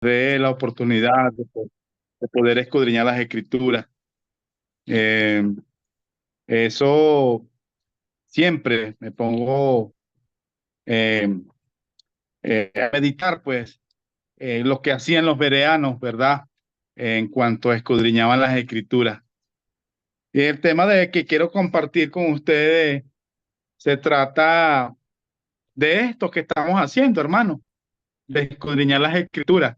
dé la oportunidad de poder escudriñar las escrituras. Eh, Eso siempre me pongo eh, a meditar, pues, lo que hacían los bereanos, ¿verdad? En cuanto escudriñaban las escrituras. Y el tema de que quiero compartir con ustedes se trata de esto que estamos haciendo, hermano, de escudriñar las escrituras.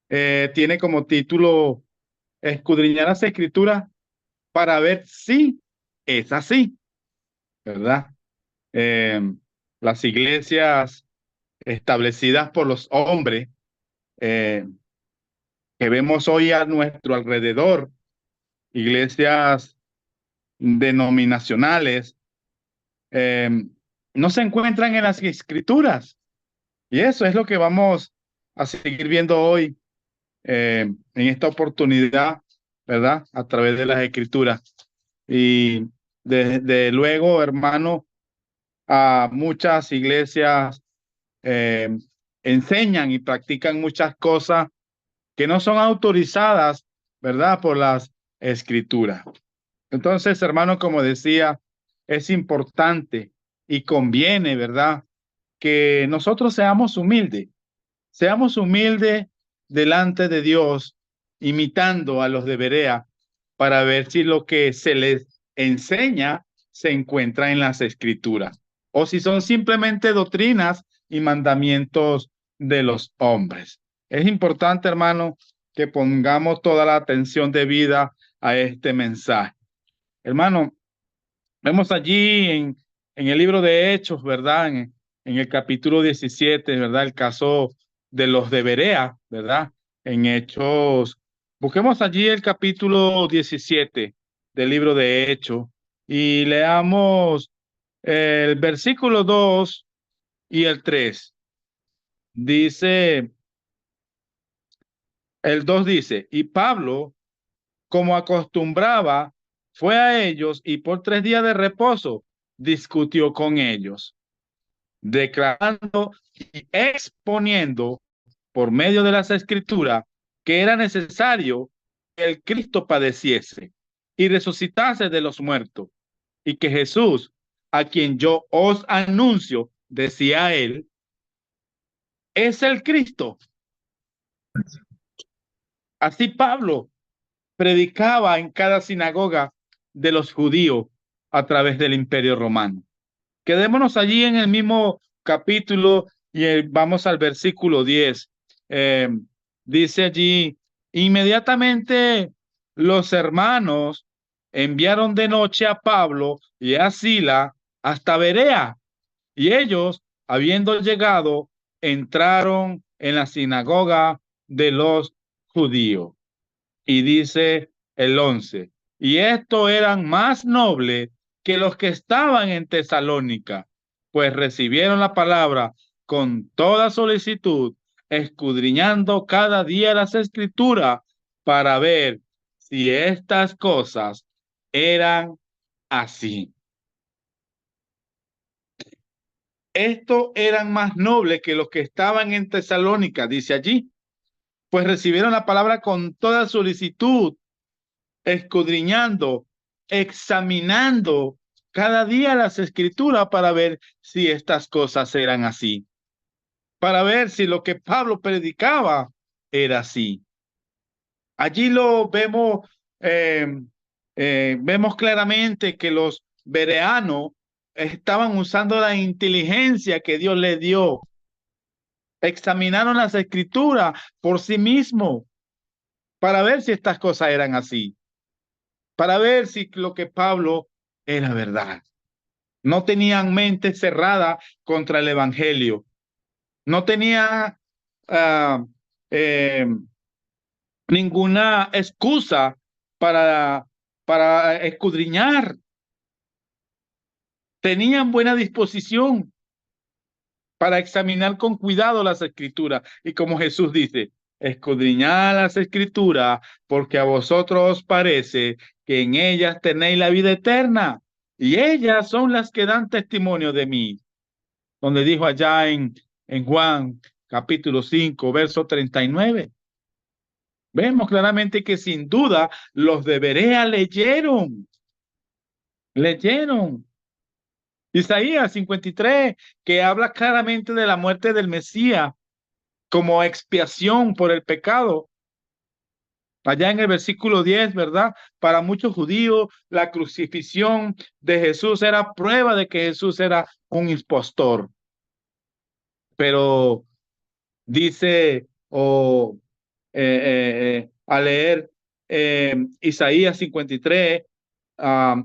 Tiene como título Escudriñar las escrituras para ver si es así, ¿verdad? Eh, las iglesias establecidas por los hombres eh, que vemos hoy a nuestro alrededor, iglesias denominacionales, eh, no se encuentran en las escrituras. Y eso es lo que vamos a seguir viendo hoy en esta oportunidad, ¿verdad? A través de las escrituras. Y desde luego, hermano, a muchas iglesias eh, enseñan y practican muchas cosas que no son autorizadas, ¿verdad? Por las escrituras. Entonces, hermano, como decía, es importante y conviene, ¿verdad? Que nosotros seamos humildes delante de Dios, imitando a los de Berea, para ver si lo que se les enseña se encuentra en las escrituras, o si son simplemente doctrinas y mandamientos de los hombres. Es importante, hermano, que pongamos toda la atención debida a este mensaje. Hermano, vemos allí en el libro de Hechos, ¿verdad? En el capítulo 17, ¿verdad? El caso de los de Berea, ¿verdad? En Hechos, busquemos allí el capítulo 17 del libro de Hechos y leamos el versículo 2 y el 3. Dice, el 2 dice, y Pablo, como acostumbraba, fue a ellos y por 3 días de reposo discutió con ellos, declarando y exponiendo por medio de las escrituras que era necesario que el Cristo padeciese y resucitase de los muertos, y que Jesús, a quien yo os anuncio, decía él, es el Cristo. Así Pablo predicaba en cada sinagoga de los judíos a través del Imperio Romano. Quedémonos allí en el mismo capítulo y vamos al versículo 10. Eh, Dice allí, inmediatamente los hermanos enviaron de noche a Pablo y a Sila hasta Berea, y ellos, habiendo llegado, entraron en la sinagoga de los judíos. Y dice el 11, y estos eran más nobles que los que estaban en Tesalónica, pues recibieron la palabra con toda solicitud, escudriñando cada día las escrituras para ver si estas cosas eran así. Estos eran más nobles que los que estaban en Tesalónica, dice allí, pues recibieron la palabra con toda solicitud, escudriñando, examinando cada día las escrituras para ver si estas cosas eran así, para ver si lo que Pablo predicaba era así. Allí lo vemos, vemos claramente que los bereanos estaban usando la inteligencia que Dios les dio. Examinaron las escrituras por sí mismos para ver si estas cosas eran así, para ver si lo que Pablo era verdad. No tenían mente cerrada contra el evangelio. No tenía uh, eh, ninguna excusa para, para escudriñar. Tenían buena disposición para examinar con cuidado las escrituras. Y como Jesús dice, escudriñad las escrituras porque a vosotros os parece que en ellas tenéis la vida eterna y ellas son las que dan testimonio de mí. Donde dijo allá en Juan capítulo 5, verso 39. Vemos claramente que sin duda los de Berea leyeron. Isaías 53, que habla claramente de la muerte del Mesías como expiación por el pecado. Allá en el versículo 10, ¿verdad? Para muchos judíos, la crucifixión de Jesús era prueba de que Jesús era un impostor. Pero dice, al leer Isaías 53,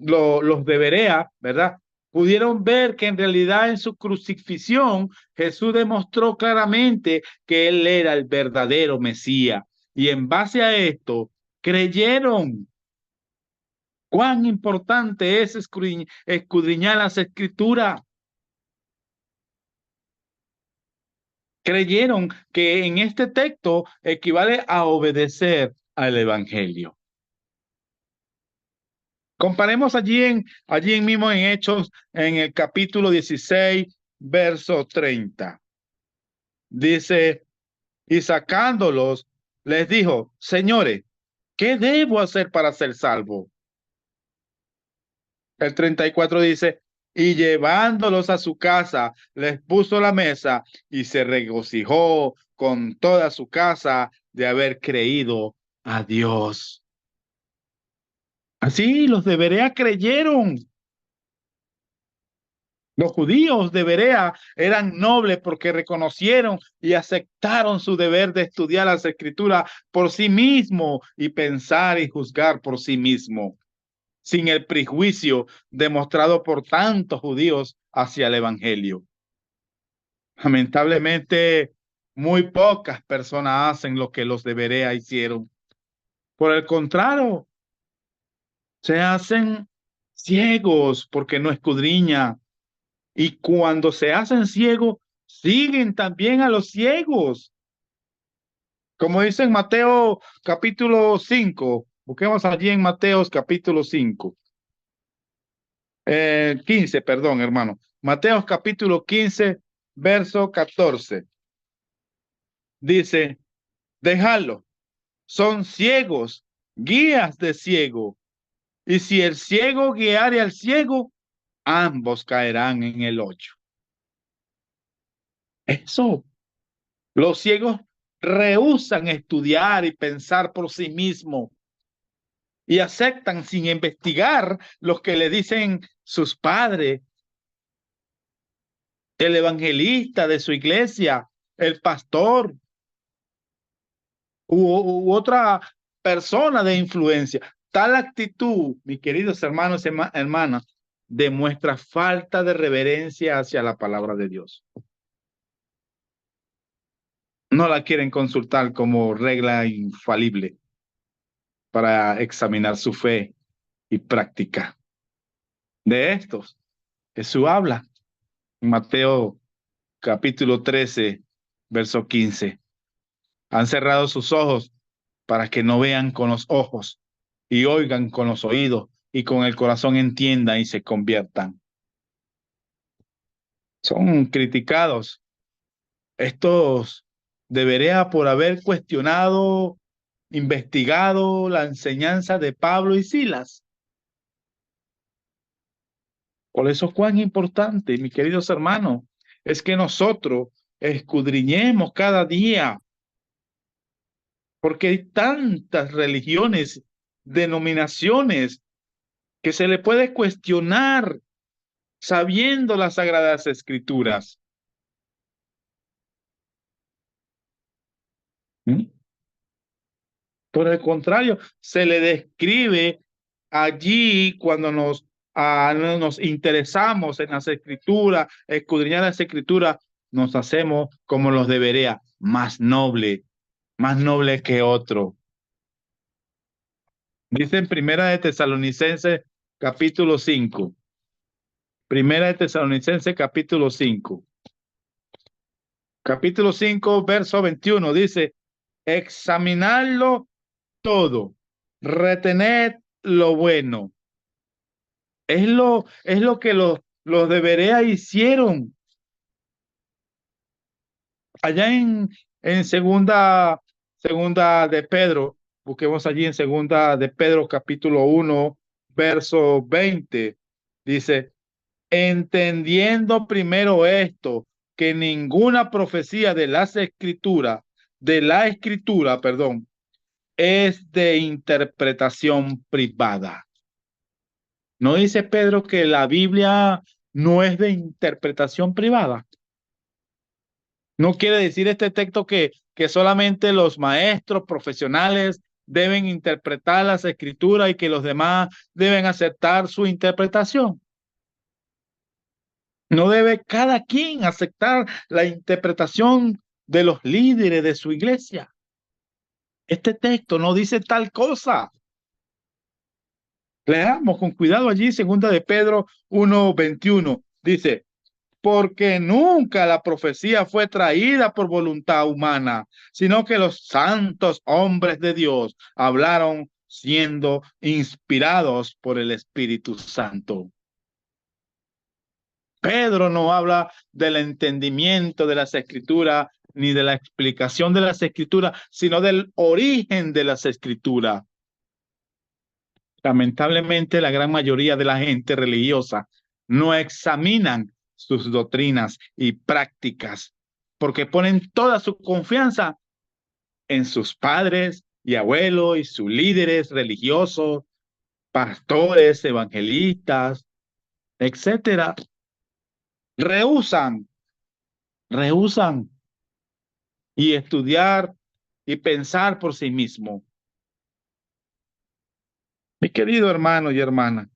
los de Berea, ¿verdad? Pudieron ver que en realidad en su crucifixión Jesús demostró claramente que él era el verdadero Mesías. Y en base a esto, creyeron. Cuán importante es escudriñar las escrituras. Creyeron que en este texto equivale a obedecer al evangelio. Comparemos allí mismo en Hechos, en el capítulo 16, verso 30. Dice, y sacándolos, les dijo, señores, ¿qué debo hacer para ser salvo? El 34 dice, y llevándolos a su casa, les puso la mesa y se regocijó con toda su casa de haber creído a Dios. Así los de Berea creyeron. Los judíos de Berea eran nobles porque reconocieron y aceptaron su deber de estudiar las escrituras por sí mismo y pensar y juzgar por sí mismo, sin el prejuicio demostrado por tantos judíos hacia el evangelio. Lamentablemente, muy pocas personas hacen lo que los de Berea hicieron. Por el contrario, se hacen ciegos porque no escudriñan. Y cuando se hacen ciegos, siguen también a los ciegos. Como dice en Mateo capítulo 5, busquemos allí en Mateo capítulo 5. 15, perdón, hermano. Mateo capítulo 15, verso 14. Dice, déjalo, son ciegos, guías de ciego. Y si el ciego guiare al ciego, ambos caerán en el hoyo. Eso. Los ciegos rehúsan estudiar y pensar por sí mismos y aceptan sin investigar lo que le dicen sus padres, el evangelista de su iglesia, el pastor u otra persona de influencia. Tal actitud, mis queridos hermanos y hermanas, demuestra falta de reverencia hacia la palabra de Dios. No la quieren consultar como regla infalible para examinar su fe y práctica. De estos, Jesús habla en Mateo capítulo 13, verso 15. Han cerrado sus ojos para que no vean con los ojos y oigan con los oídos y con el corazón entiendan y se conviertan. Son criticados estos de Berea por haber cuestionado, investigado la enseñanza de Pablo y Silas. Por eso cuán importante, mis queridos hermanos, es que nosotros escudriñemos cada día, porque hay tantas religiones, denominaciones, que se le puede cuestionar sabiendo las Sagradas Escrituras. ¿Mm? Por el contrario, se le describe allí cuando nos interesamos en las Escrituras, escudriñar las Escrituras, nos hacemos como los de Berea, más noble que otro. Dice en Primera de Tesalonicenses capítulo 5. Primera de Tesalonicenses capítulo 5. Capítulo 5, verso 21 dice, examinarlo todo, retened lo bueno. Es lo que los de Berea hicieron. Allá en segunda de Pedro, busquemos allí en segunda de Pedro capítulo 1, verso 20, dice, entendiendo primero esto, que ninguna profecía de la escritura, perdón, es de interpretación privada. ¿No dice Pedro que la Biblia no es de interpretación privada? No quiere decir este texto que solamente los maestros profesionales deben interpretar las escrituras y que los demás deben aceptar su interpretación. No debe cada quien aceptar la interpretación de los líderes de su iglesia. Este texto no dice tal cosa. Leamos con cuidado allí, segunda de Pedro 1:21. Dice, porque nunca la profecía fue traída por voluntad humana, sino que los santos hombres de Dios hablaron siendo inspirados por el Espíritu Santo. Pedro no habla del entendimiento de las escrituras ni de la explicación de las escrituras, sino del origen de las escrituras. Lamentablemente, la gran mayoría de la gente religiosa no examinan sus doctrinas y prácticas porque ponen toda su confianza en sus padres y abuelos y sus líderes religiosos, pastores, evangelistas, etcétera. Rehúsan, rehúsan y estudiar y pensar por sí mismo. Mi querido hermano y hermana,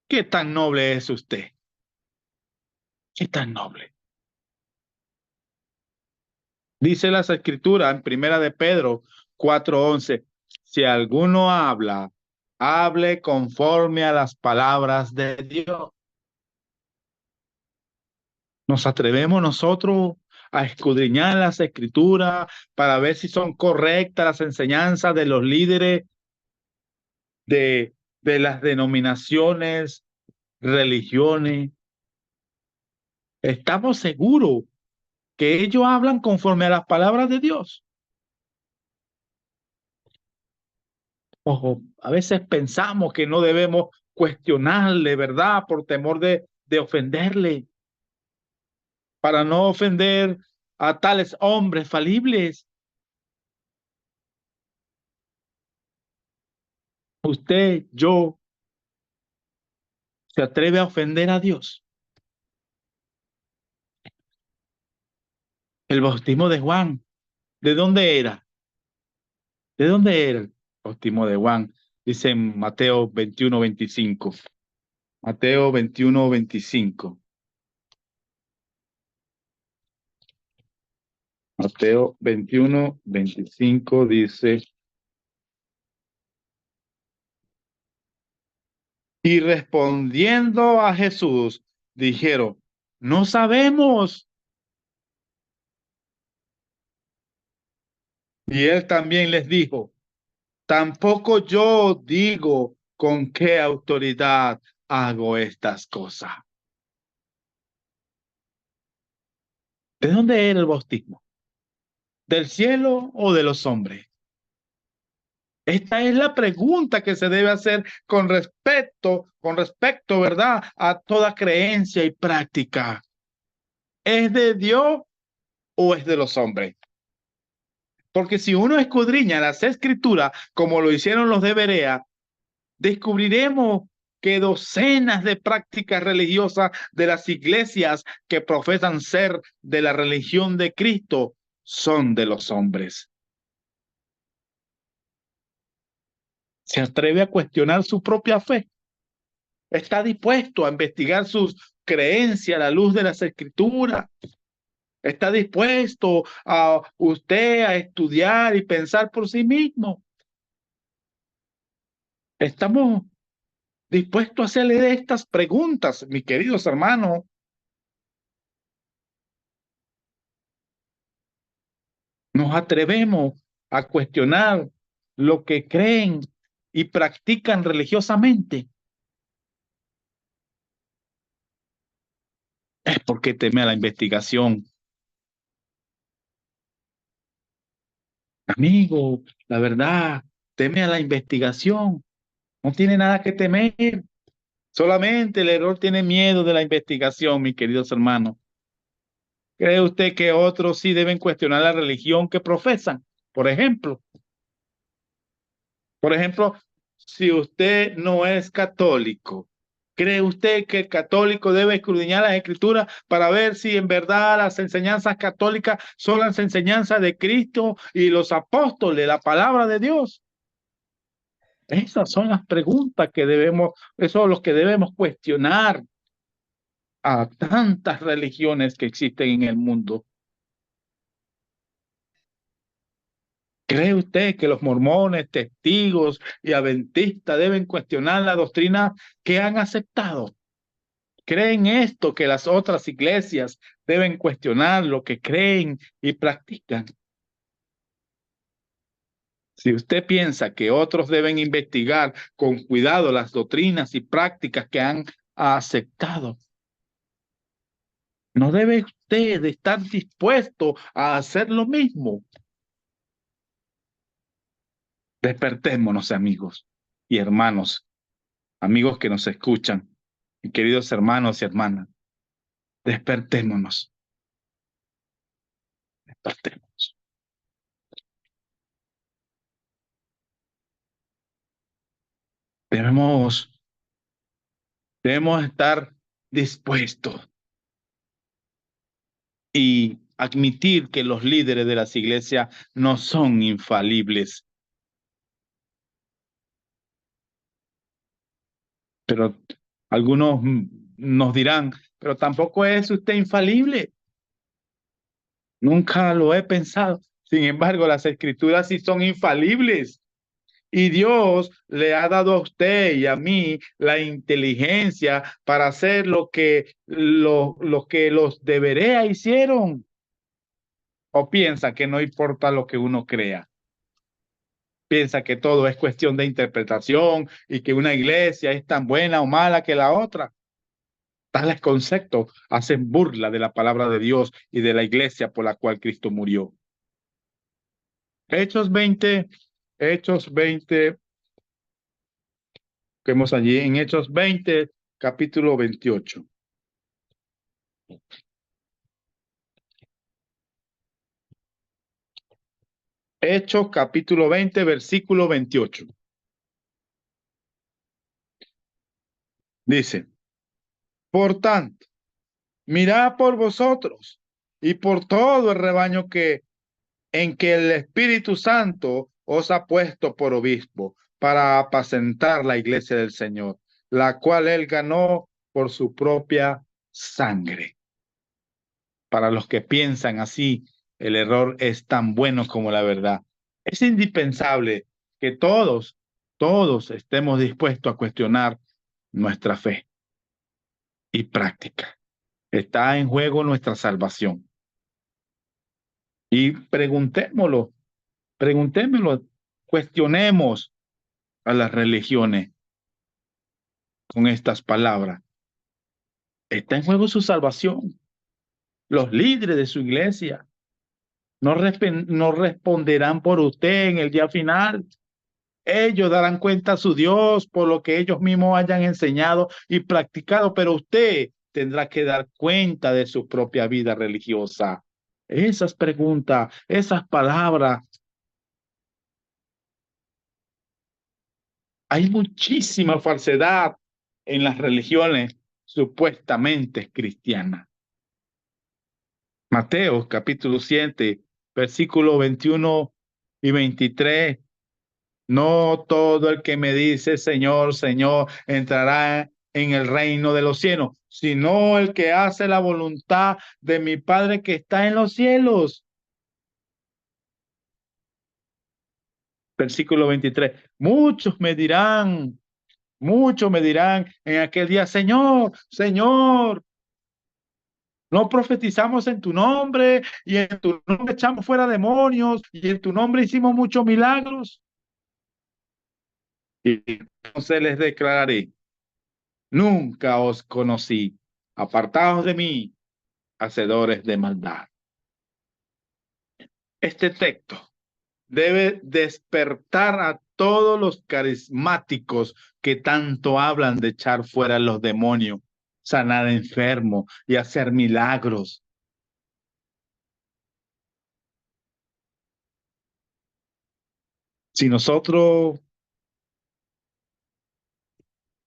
¿qué tan noble es usted? ¿Qué tan noble? Dice las escrituras en primera de Pedro 4:11, si alguno habla, hable conforme a las palabras de Dios. ¿Nos atrevemos nosotros a escudriñar las escrituras para ver si son correctas las enseñanzas de los líderes de, de las denominaciones, religiones? ¿Estamos seguros que ellos hablan conforme a las palabras de Dios? Ojo, a veces pensamos que no debemos cuestionarle, ¿verdad? Por temor de ofenderle, para no ofender a tales hombres falibles. Usted, yo, se atreve a ofender a Dios. El bautismo de Juan, ¿de dónde era? ¿De dónde era el bautismo de Juan? Dice en Mateo 21:25. Mateo 21:25. Mateo 21:25 dice, y respondiendo a Jesús, dijeron, no sabemos. Y él también les dijo, tampoco yo digo con qué autoridad hago estas cosas. ¿De dónde era el bautismo? ¿Del cielo o de los hombres? Esta es la pregunta que se debe hacer con respecto, ¿verdad?, a toda creencia y práctica. ¿Es de Dios o es de los hombres? Porque si uno escudriña las escrituras, como lo hicieron los de Berea, descubriremos que docenas de prácticas religiosas de las iglesias que profesan ser de la religión de Cristo son de los hombres. ¿Se atreve a cuestionar su propia fe? ¿Está dispuesto a investigar sus creencias a la luz de las escrituras? ¿Está dispuesto a usted a estudiar y pensar por sí mismo? ¿Estamos dispuestos a hacerle estas preguntas, mis queridos hermanos? ¿Nos atrevemos a cuestionar lo que creen y practican religiosamente? Es porque teme a la investigación. Amigo, la verdad, teme a la investigación. No tiene nada que temer. Solamente el error tiene miedo de la investigación, mis queridos hermanos. ¿Cree usted que otros sí deben cuestionar la religión que profesan? Por ejemplo, por ejemplo, si usted no es católico, ¿cree usted que el católico debe escudriñar las escrituras para ver si en verdad las enseñanzas católicas son las enseñanzas de Cristo y los apóstoles, la palabra de Dios? Esas son las preguntas que debemos, eso es lo que debemos cuestionar a tantas religiones que existen en el mundo. ¿Cree usted que los mormones, testigos y adventistas deben cuestionar la doctrina que han aceptado? ¿Creen esto que las otras iglesias deben cuestionar lo que creen y practican? Si usted piensa que otros deben investigar con cuidado las doctrinas y prácticas que han aceptado, ¿no debe usted estar dispuesto a hacer lo mismo? Despertémonos, amigos y hermanos, amigos que nos escuchan, y queridos hermanos y hermanas, despertémonos, despertémonos. Debemos, debemos estar dispuestos y admitir que los líderes de las iglesias no son infalibles, pero algunos nos dirán, pero tampoco es usted infalible. Nunca lo he pensado. Sin embargo, las escrituras sí son infalibles. Y Dios le ha dado a usted y a mí la inteligencia para hacer lo que los deberea hicieron. O piensa que no importa lo que uno crea. Piensa que todo es cuestión de interpretación y que una iglesia es tan buena o mala que la otra. Tales conceptos hacen burla de la palabra de Dios y de la iglesia por la cual Cristo murió. Hechos 20, Hechos 20, que vemos allí en Hechos 20, capítulo 28. Hechos capítulo 20, versículo 28. Dice, por tanto, mirad por vosotros y por todo el rebaño en que el Espíritu Santo os ha puesto por obispo para apacentar la iglesia del Señor, la cual él ganó por su propia sangre. Para los que piensan así, el error es tan bueno como la verdad. Es indispensable que todos estemos dispuestos a cuestionar nuestra fe y práctica. Está en juego nuestra salvación. Y preguntémoslo, cuestionemos a las religiones con estas palabras. Está en juego su salvación. Los líderes de su iglesia no responderán por usted en el día final. Ellos darán cuenta a su Dios por lo que ellos mismos hayan enseñado y practicado, pero usted tendrá que dar cuenta de su propia vida religiosa. Esas preguntas, esas palabras, hay muchísima falsedad en las religiones supuestamente cristianas. Mateo capítulo 7, versículos 21 y 23. No todo el que me dice Señor, Señor, entrará en el reino de los cielos, sino el que hace la voluntad de mi Padre que está en los cielos. Versículo 23. Muchos me dirán en aquel día, Señor, Señor, no profetizamos en tu nombre y en tu nombre echamos fuera demonios y en tu nombre hicimos muchos milagros. Y entonces les declararé, nunca os conocí. Apartaos de mí, hacedores de maldad. Este texto debe despertar a todos los carismáticos que tanto hablan de echar fuera a los demonios, sanar enfermos y hacer milagros. Si nosotros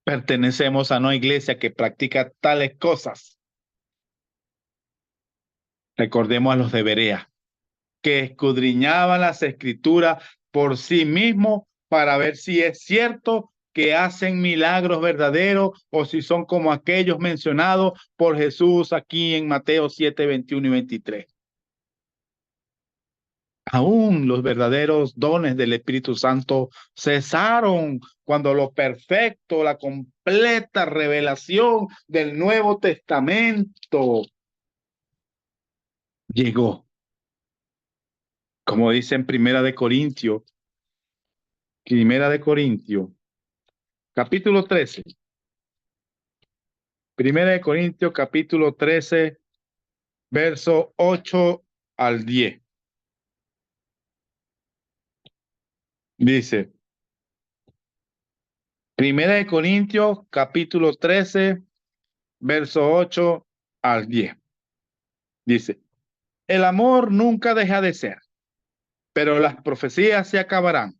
pertenecemos a una iglesia que practica tales cosas, recordemos a los de Berea, que escudriñaban las escrituras por sí mismos para ver si es cierto que hacen milagros verdaderos o si son como aquellos mencionados por Jesús aquí en Mateo 7, 21 y 23. Aún los verdaderos dones del Espíritu Santo cesaron cuando lo perfecto, la completa revelación del Nuevo Testamento llegó. Como dice en Primera de Corintios, capítulo 13. Primera de Corintios, capítulo 13, verso 8 al 10. Dice, Primera de Corintios, capítulo 13, verso 8 al 10. Dice, el amor nunca deja de ser, pero las profecías se acabarán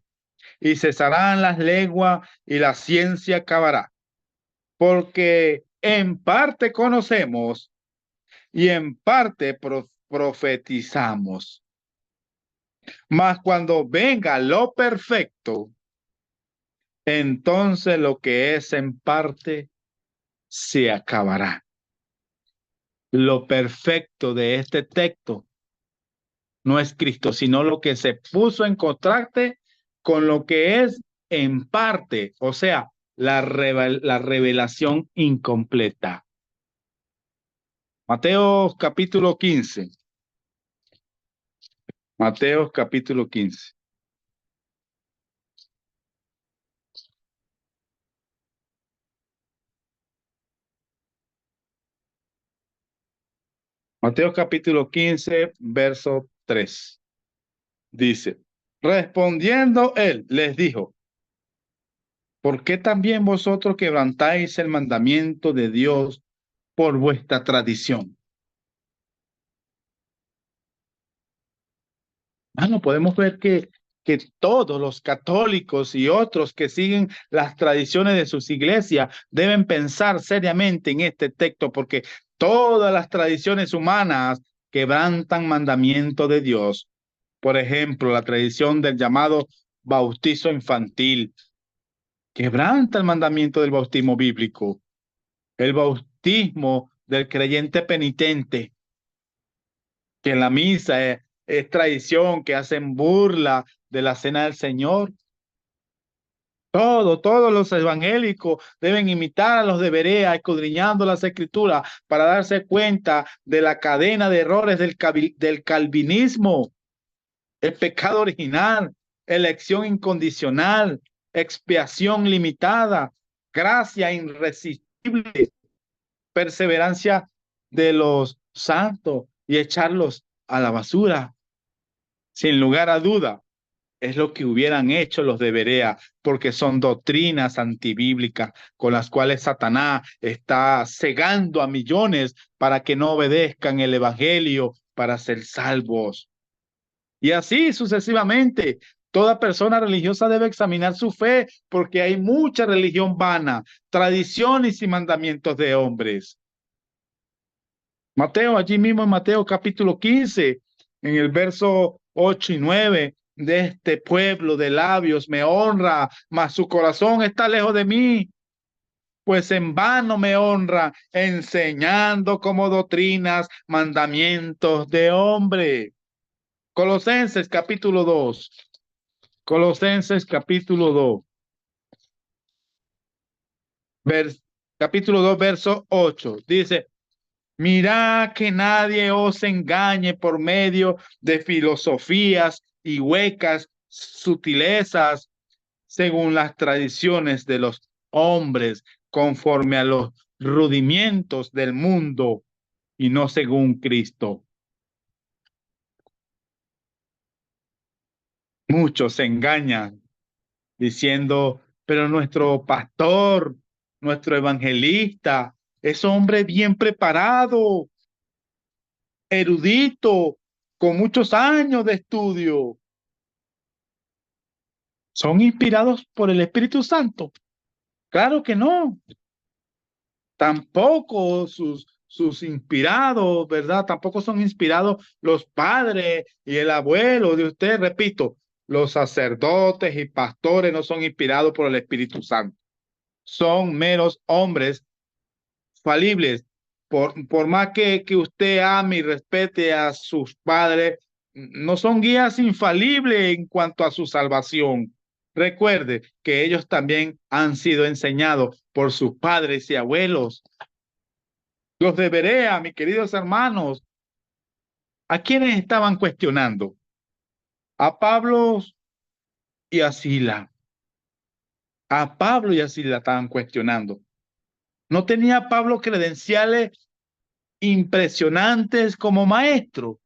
y cesarán las lenguas y la ciencia acabará, porque en parte conocemos y en parte profetizamos. Mas cuando venga lo perfecto, entonces lo que es en parte se acabará. Lo perfecto de este texto no es Cristo, sino lo que se puso en contraste con lo que es en parte, o sea, la revelación incompleta. Mateo capítulo 15. Mateo capítulo 15. Mateo capítulo 15, verso 3. Dice, respondiendo él, les dijo, ¿por qué también vosotros quebrantáis el mandamiento de Dios por vuestra tradición? No podemos ver que todos los católicos y otros que siguen las tradiciones de sus iglesias deben pensar seriamente en este texto, porque todas las tradiciones humanas quebrantan mandamiento de Dios. Por ejemplo, la tradición del llamado bautizo infantil quebranta el mandamiento del bautismo bíblico. El bautismo del creyente penitente, que en la misa es tradición, que hacen burla de la cena del Señor. Todos los evangélicos deben imitar a los de Berea, escudriñando las escrituras para darse cuenta de la cadena de errores del calvinismo, el pecado original, elección incondicional, expiación limitada, gracia irresistible, perseverancia de los santos y echarlos a la basura. Sin lugar a duda, es lo que hubieran hecho los de Berea, porque son doctrinas antibíblicas con las cuales Satanás está cegando a millones para que no obedezcan el evangelio para ser salvos. Y así sucesivamente. Toda persona religiosa debe examinar su fe porque hay mucha religión vana, tradiciones y mandamientos de hombres. Mateo, allí mismo en Mateo capítulo 15, en el verso 8 y 9, de este pueblo de labios me honra, mas su corazón está lejos de mí, pues en vano me honra, enseñando como doctrinas mandamientos de hombre. Colosenses capítulo 2. Colosenses capítulo 2. Vers, capítulo 2, verso 8. Dice, mirad que nadie os engañe por medio de filosofías y huecas sutilezas, según las tradiciones de los hombres, conforme a los rudimientos del mundo y no según Cristo. Muchos se engañan diciendo, pero nuestro pastor, nuestro evangelista, es hombre bien preparado, erudito, con muchos años de estudio. ¿Son inspirados por el Espíritu Santo? Claro que no. Tampoco sus inspirados, ¿verdad? Tampoco son inspirados los padres y el abuelo de usted. Repito, los sacerdotes y pastores no son inspirados por el Espíritu Santo. Son meros hombres falibles. Por más que usted ame y respete a sus padres, no son guías infalibles en cuanto a su salvación. Recuerde que ellos también han sido enseñados por sus padres y abuelos. Los de Berea, mis queridos hermanos, ¿a quiénes estaban cuestionando? A Pablo y a Sila. A Pablo y a Sila estaban cuestionando. ¿No tenía Pablo credenciales impresionantes como maestro?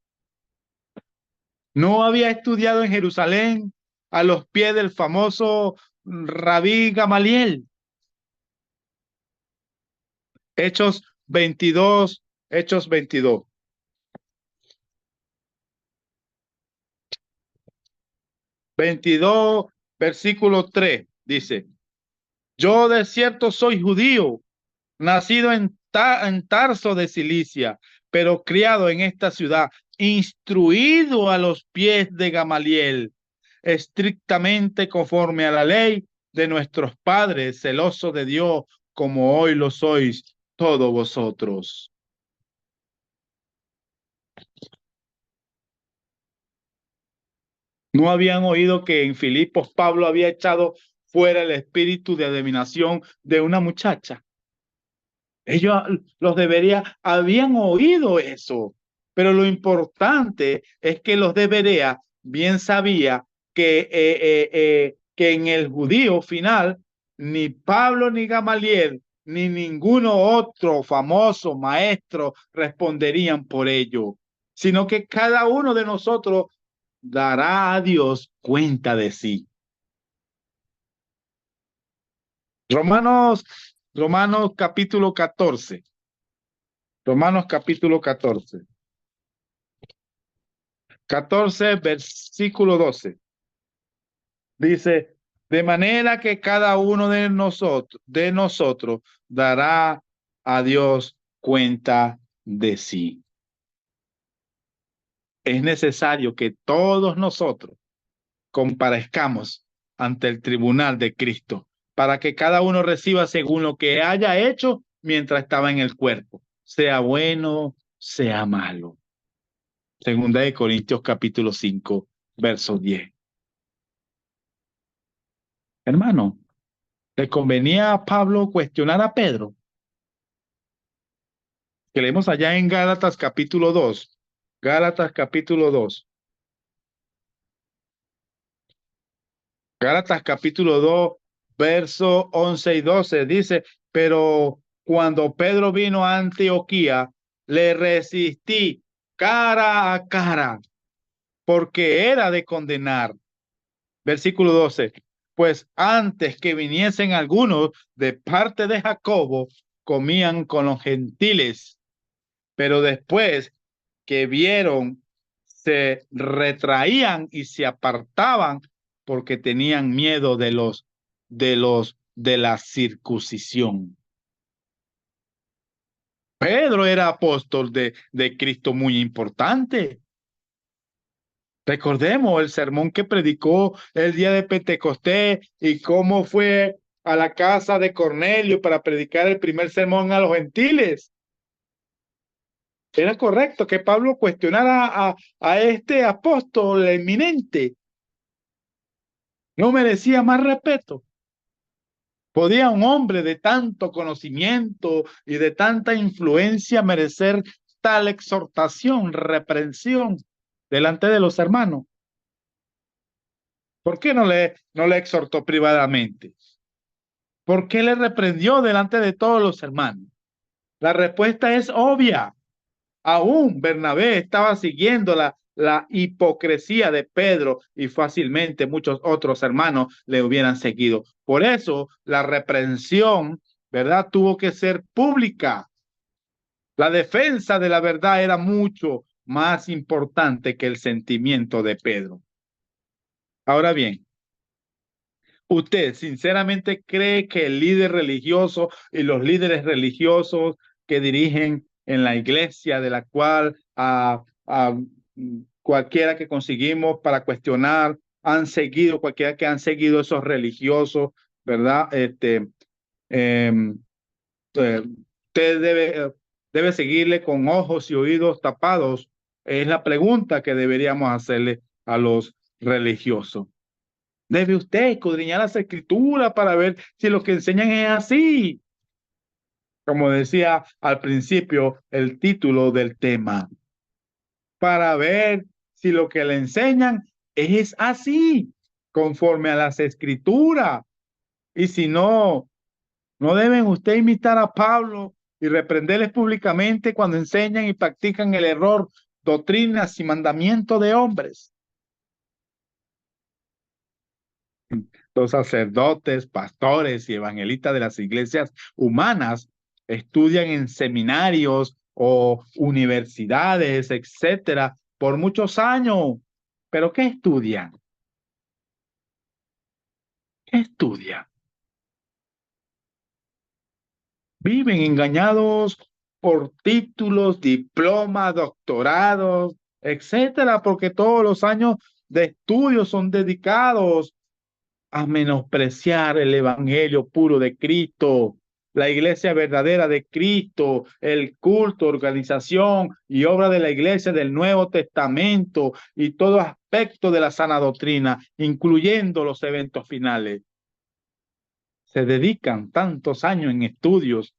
¿No había estudiado en Jerusalén a los pies del famoso Rabí Gamaliel? Hechos 22, Hechos 22. 22, versículo 3, dice, yo de cierto soy judío, nacido en Tarso de Cilicia, pero criado en esta ciudad, instruido a los pies de Gamaliel, estrictamente conforme a la ley de nuestros padres, celoso de Dios, como hoy lo sois todos vosotros. ¿No habían oído que en Filipos Pablo había echado fuera el espíritu de adivinación de una muchacha? Ellos los debería, habían oído eso, pero lo importante es que los debería bien sabía que en el judío final, ni Pablo ni Gamaliel, ni ninguno otro famoso maestro responderían por ello, sino que cada uno de nosotros dará a Dios cuenta de sí. Romanos, Romanos capítulo 14. Romanos capítulo 14. 14, versículo 12. Dice, de manera que cada uno de nosotros dará a Dios cuenta de sí. Es necesario que todos nosotros comparezcamos ante el tribunal de Cristo para que cada uno reciba según lo que haya hecho mientras estaba en el cuerpo, sea bueno, sea malo. Segunda de Corintios capítulo 5, verso 10. Hermano, ¿le convenía a Pablo cuestionar a Pedro? Que leemos allá en Gálatas capítulo 2. Gálatas capítulo 2. Gálatas capítulo 2, verso 11 y 12. Dice, pero cuando Pedro vino a Antioquía, le resistí cara a cara, porque era de condenar. Versículo 12. Pues antes que viniesen algunos de parte de Jacobo, comían con los gentiles, pero después que vieron, se retraían y se apartaban porque tenían miedo de la circuncisión. Pedro era apóstol de Cristo muy importante. Recordemos el sermón que predicó el día de Pentecostés y cómo fue a la casa de Cornelio para predicar el primer sermón a los gentiles. Era correcto que Pablo cuestionara a este apóstol eminente. No merecía más respeto. ¿Podía un hombre de tanto conocimiento y de tanta influencia merecer tal exhortación, reprensión delante de los hermanos? ¿Por qué no le exhortó privadamente? ¿Por qué le reprendió delante de todos los hermanos? La respuesta es obvia. Aún Bernabé estaba siguiendo la hipocresía de Pedro y fácilmente muchos otros hermanos le hubieran seguido. Por eso la reprensión, ¿verdad? Tuvo que ser pública. La defensa de la verdad era mucho más importante que el sentimiento de Pedro. Ahora bien, ¿usted sinceramente cree que el líder religioso y los líderes religiosos que dirigen en la iglesia de la cual cualquiera que conseguimos para cuestionar han seguido, cualquiera que han seguido esos religiosos, ¿verdad? Eh, usted debe seguirle con ojos y oídos tapados. Es la pregunta que deberíamos hacerle a los religiosos. Debe usted escudriñar las escrituras para ver si lo que enseñan es así. Como decía al principio el título del tema, para ver si lo que le enseñan es así, conforme a las escrituras. Y si no, no deben usted imitar a Pablo y reprenderles públicamente cuando enseñan y practican el error, doctrinas y mandamientos de hombres. Los sacerdotes, pastores y evangelistas de las iglesias humanas estudian en seminarios o universidades, etcétera, por muchos años. ¿Pero qué estudian? ¿Qué estudian? Viven engañados por títulos, diplomas, doctorados, etcétera, porque todos los años de estudio son dedicados a menospreciar el evangelio puro de Cristo, la iglesia verdadera de Cristo, el culto, organización y obra de la iglesia del Nuevo Testamento y todo aspecto de la sana doctrina, incluyendo los eventos finales. Se dedican tantos años en estudios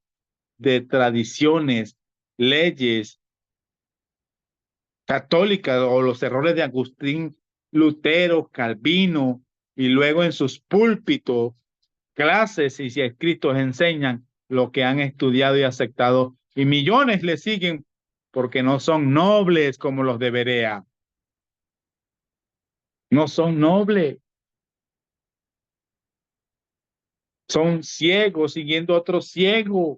de tradiciones, leyes católicas o los errores de Agustín, Lutero, Calvino, y luego en sus púlpitos, clases y escritos enseñan lo que han estudiado y aceptado, y millones le siguen porque no son nobles como los de Berea. No son nobles, son ciegos siguiendo a otros ciegos,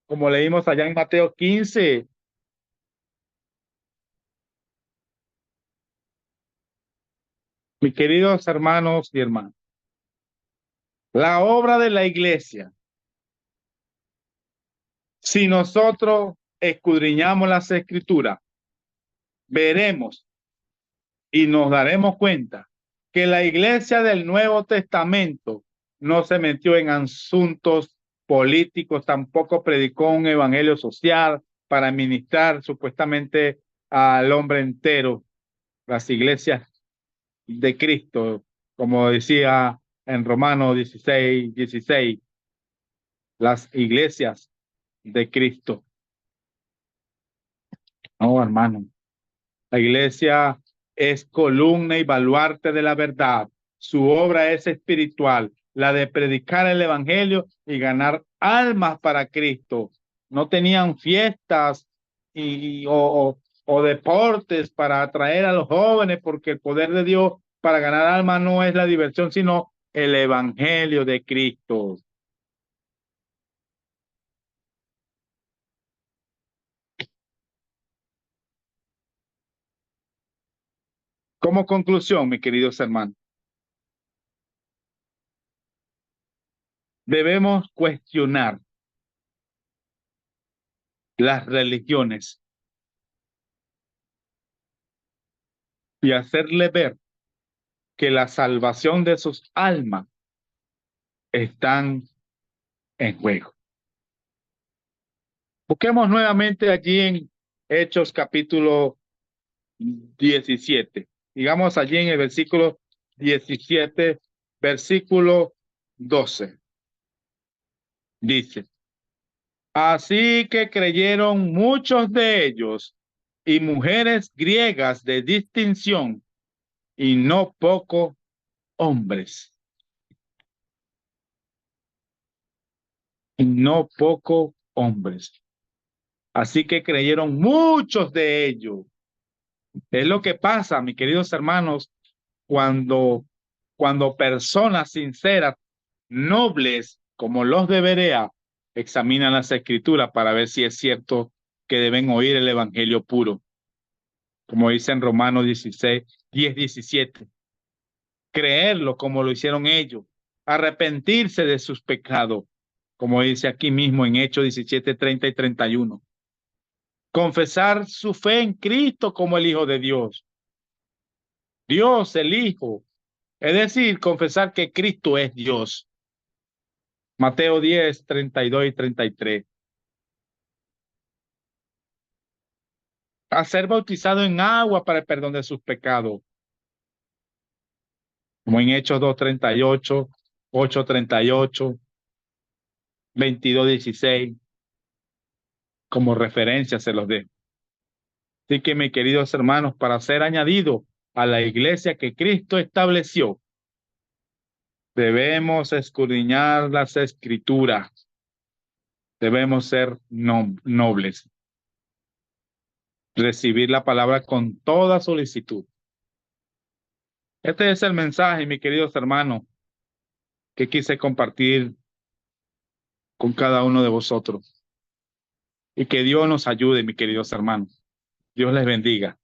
como leímos allá en Mateo 15. Mis queridos hermanos y hermanas, la obra de la iglesia, si nosotros escudriñamos las escrituras, veremos y nos daremos cuenta que la iglesia del Nuevo Testamento no se metió en asuntos políticos, tampoco predicó un evangelio social para ministrar supuestamente al hombre entero. Las iglesias de Cristo, como decía en Romanos 16:16, las iglesias de Cristo. No, hermano. La iglesia es columna y baluarte de la verdad. Su obra es espiritual, la de predicar el evangelio y ganar almas para Cristo. No tenían fiestas o deportes para atraer a los jóvenes, porque el poder de Dios para ganar almas no es la diversión, sino el evangelio de Cristo. Como conclusión, mis queridos hermanos, debemos cuestionar las religiones y hacerle ver que la salvación de sus almas están en juego. Busquemos nuevamente allí en Hechos capítulo 17. Digamos allí en el versículo 17, versículo 12. Dice, así que creyeron muchos de ellos y mujeres griegas de distinción y no pocos hombres. Y no pocos hombres. Así que creyeron muchos de ellos. Es lo que pasa, mis queridos hermanos, cuando personas sinceras, nobles, como los de Berea, examinan las escrituras para ver si es cierto que deben oír el evangelio puro, como dice en Romanos 16, 10, 17. Creerlo como lo hicieron ellos, arrepentirse de sus pecados, como dice aquí mismo en Hechos 17, 30 y 31. Confesar su fe en Cristo como el Hijo de Dios, Dios el Hijo, es decir, confesar que Cristo es Dios. Mateo 10, 32 y 33. A ser bautizado en agua para el perdón de sus pecados, como en Hechos 2, 38, 8, 38, 22, 16, como referencia se los dejo. Así que, mis queridos hermanos, para ser añadido a la iglesia que Cristo estableció, debemos escudriñar las escrituras, debemos ser nobles, recibir la palabra con toda solicitud. Este es el mensaje, mis queridos hermanos, que quise compartir con cada uno de vosotros. Y que Dios nos ayude, mis queridos hermanos. Dios les bendiga.